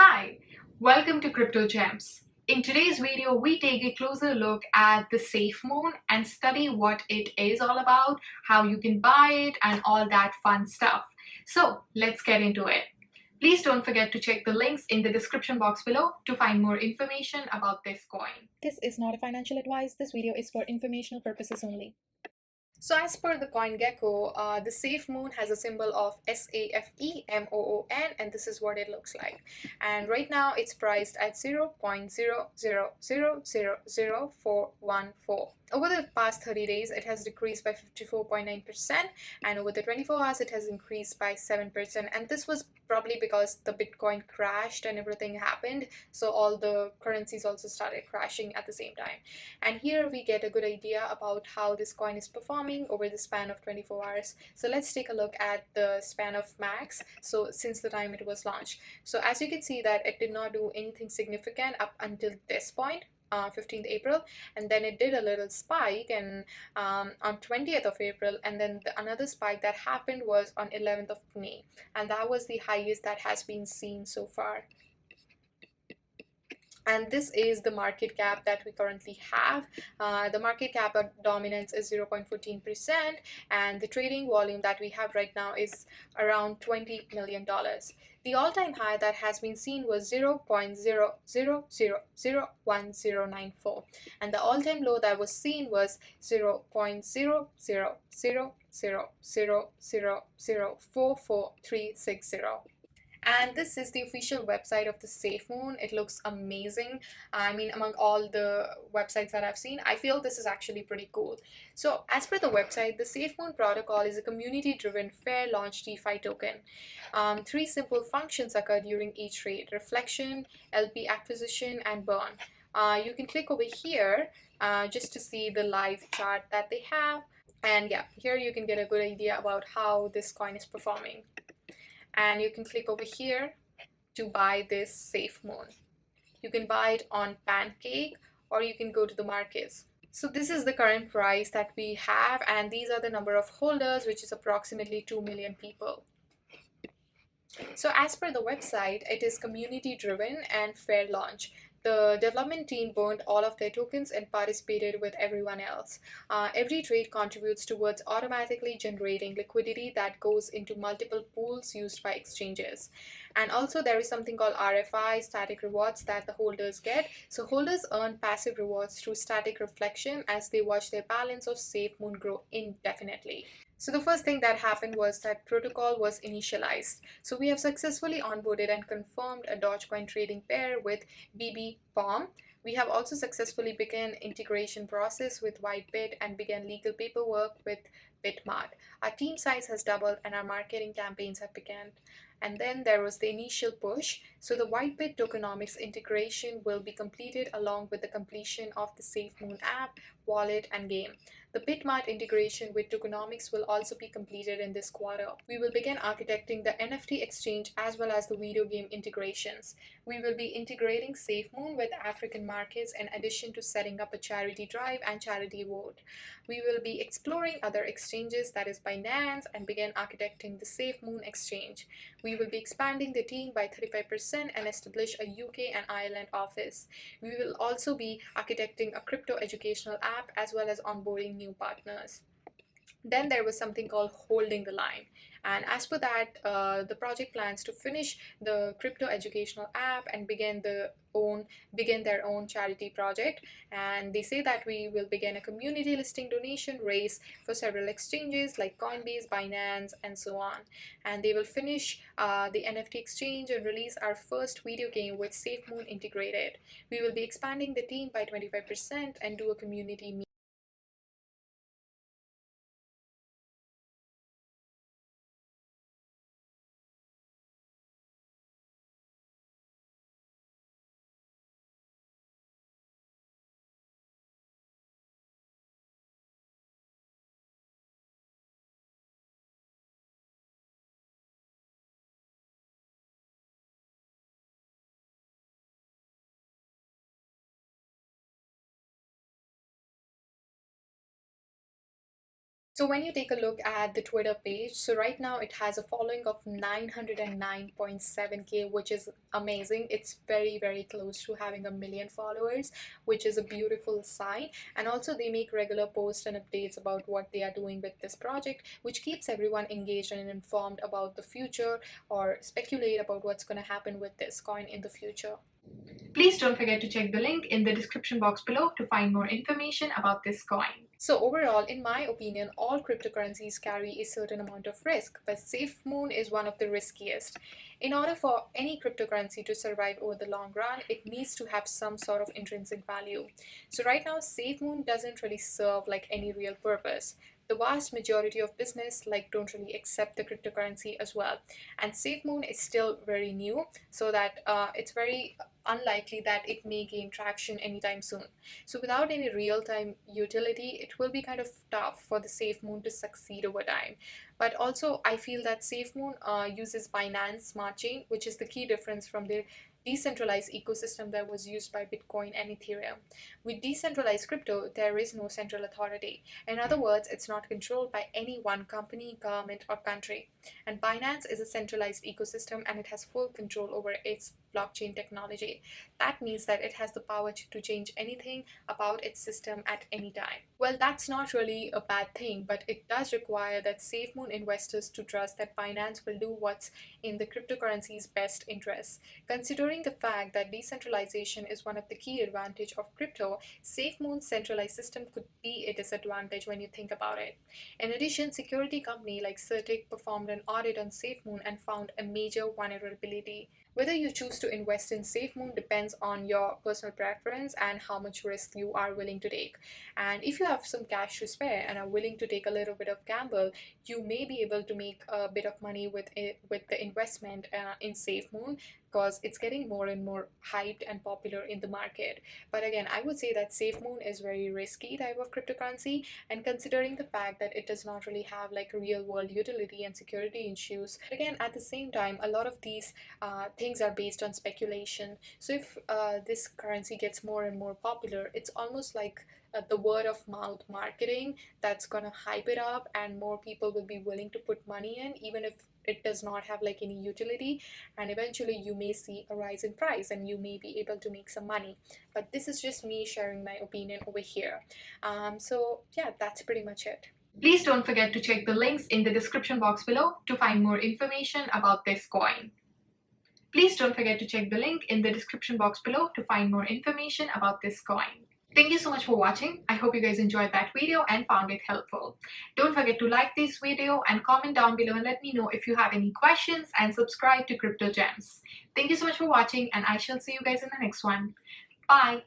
Hi, welcome to Crypto Gems. In today's video, we take a closer look at the Safemoon and study what it is all about, how you can buy it, and all that fun stuff. So let's get into it. Please don't forget to check the links in the description box below to find more information about this coin. This is not a financial advice. This video is for informational purposes only. So as per the CoinGecko, the Safemoon has a symbol of SAFEMOON, and this is what it looks like. And right now it's priced at 0.0000414. Over the past 30 days, it has decreased by 54.9%, and over the 24 hours, it has increased by 7%. And this was probably because the Bitcoin crashed and everything happened, so all the currencies also started crashing at the same time. And here we get a good idea about how this coin is performing over the span of 24 hours. So let's take a look at the span of max, so since the time it was launched. So as you can see that it did not do anything significant up until this point, 15th April, and then it did a little spike and on 20th of April, and then another spike that happened was on 11th of May, and that was the highest that has been seen so far. And this is the market cap that we currently have. The market cap dominance is 0.14%, and the trading volume that we have right now is around $20 million. The all-time high that has been seen was 0.0001094, and the all-time low that was seen was 0.00000044360. And this is the official website of the Safemoon. It looks amazing. I mean, among all the websites that I've seen, I feel this is actually pretty cool. So as per the website, the Safemoon protocol is a community-driven fair launch DeFi token. Three simple functions occur during each trade: reflection, LP acquisition, and burn. You can click over here just to see the live chart that they have. And yeah, here you can get a good idea about how this coin is performing. And you can click over here to buy this Safemoon. You can buy it on Pancake, or you can go to the markets. So this is the current price that we have, and these are the number of holders, which is approximately 2 million people. So as per the website, it is community driven and fair launch. The development team burned all of their tokens and participated with everyone else. Every trade contributes towards automatically generating liquidity that goes into multiple pools used by exchanges. And also there is something called RFI, static rewards, that the holders get. So holders earn passive rewards through static reflection as they watch their balance of Safemoon grow indefinitely. So the first thing that happened was that protocol was initialized. So we have successfully onboarded and confirmed a Dogecoin trading pair with BB-Bomb. We have also successfully begun integration process with Whitebit and began legal paperwork with Bitmart. Our team size has doubled and our marketing campaigns have begun. And then there was the initial push. So the Whitebit tokenomics integration will be completed along with the completion of the Safemoon app, wallet, and game. The Bitmart integration with tokenomics will also be completed in this quarter. We will begin architecting the NFT exchange as well as the video game integrations. We will be integrating Safemoon with African markets in addition to setting up a charity drive and charity vote. We will be exploring other exchanges, that is Binance, and begin architecting the Safemoon exchange. We will be expanding the team by 35% and establish a UK and Ireland office. We will also be architecting a crypto educational app as well as onboarding new partners. Then there was something called holding the line, and as per that, the project plans to finish the crypto educational app and begin their own charity project. And they say that we will begin a community listing donation race for several exchanges like Coinbase, Binance, and so on. And they will finish the NFT exchange and release our first video game with Safemoon integrated. We will be expanding the team by 25% and do a community meet. So when you take a look at the Twitter page, so right now it has a following of 909.7K, which is amazing. It's very, very close to having a million followers, which is a beautiful sign. And also they make regular posts and updates about what they are doing with this project, which keeps everyone engaged and informed about the future or speculate about what's going to happen with this coin in the future. Please don't forget to check the link in the description box below to find more information about this coin. So overall, in my opinion, all cryptocurrencies carry a certain amount of risk, but Safemoon is one of the riskiest. In order for any cryptocurrency to survive over the long run, it needs to have some sort of intrinsic value. So right now, Safemoon doesn't really serve like any real purpose. The vast majority of business don't really accept the cryptocurrency as well, and Safemoon is still very new, so that it's very unlikely that it may gain traction anytime soon. So without any real-time utility, it will be kind of tough for the Safemoon to succeed over time. But also, I feel that Safemoon uses Binance Smart Chain, which is the key difference from the decentralized ecosystem that was used by Bitcoin and Ethereum. With decentralized crypto, there is no central authority. In other words, it's not controlled by any one company, government, or country. And Binance is a centralized ecosystem and it has full control over its blockchain technology. That means that it has the power to change anything about its system at any time. Well, that's not really a bad thing, but it does require that Safemoon investors to trust that Binance will do what's in the cryptocurrency's best interests. Considering the fact that decentralization is one of the key advantages of crypto, Safemoon's centralized system could be a disadvantage when you think about it. In addition, security company like Certic performed an audit on Safemoon and found a major vulnerability. Whether you choose to invest in Safemoon depends on your personal preference and how much risk you are willing to take. And if you have some cash to spare and are willing to take a little bit of gamble, you may be able to make a bit of money with the investment in Safemoon, because it's getting more and more hyped and popular in the market. But again, I would say that Safemoon is very risky type of cryptocurrency, and considering the fact that it does not really have like real world utility and security issues, again at the same time, a lot of these things are based on speculation. So if this currency gets more and more popular, it's almost like the word of mouth marketing that's gonna hype it up, and more people will be willing to put money in, even if it does not have like any utility, and eventually you may see a rise in price and you may be able to make some money. But this is just me sharing my opinion over here. So yeah, that's pretty much it. Please don't forget to check the links in the description box below to find more information about this coin. Please don't forget to check the link in the description box below to find more information about this coin. Thank you so much for watching. I hope you guys enjoyed that video and found it helpful. Don't forget to like this video and comment down below and let me know if you have any questions, and subscribe to Crypto Gems. Thank you so much for watching, and I shall see you guys in the next one. Bye.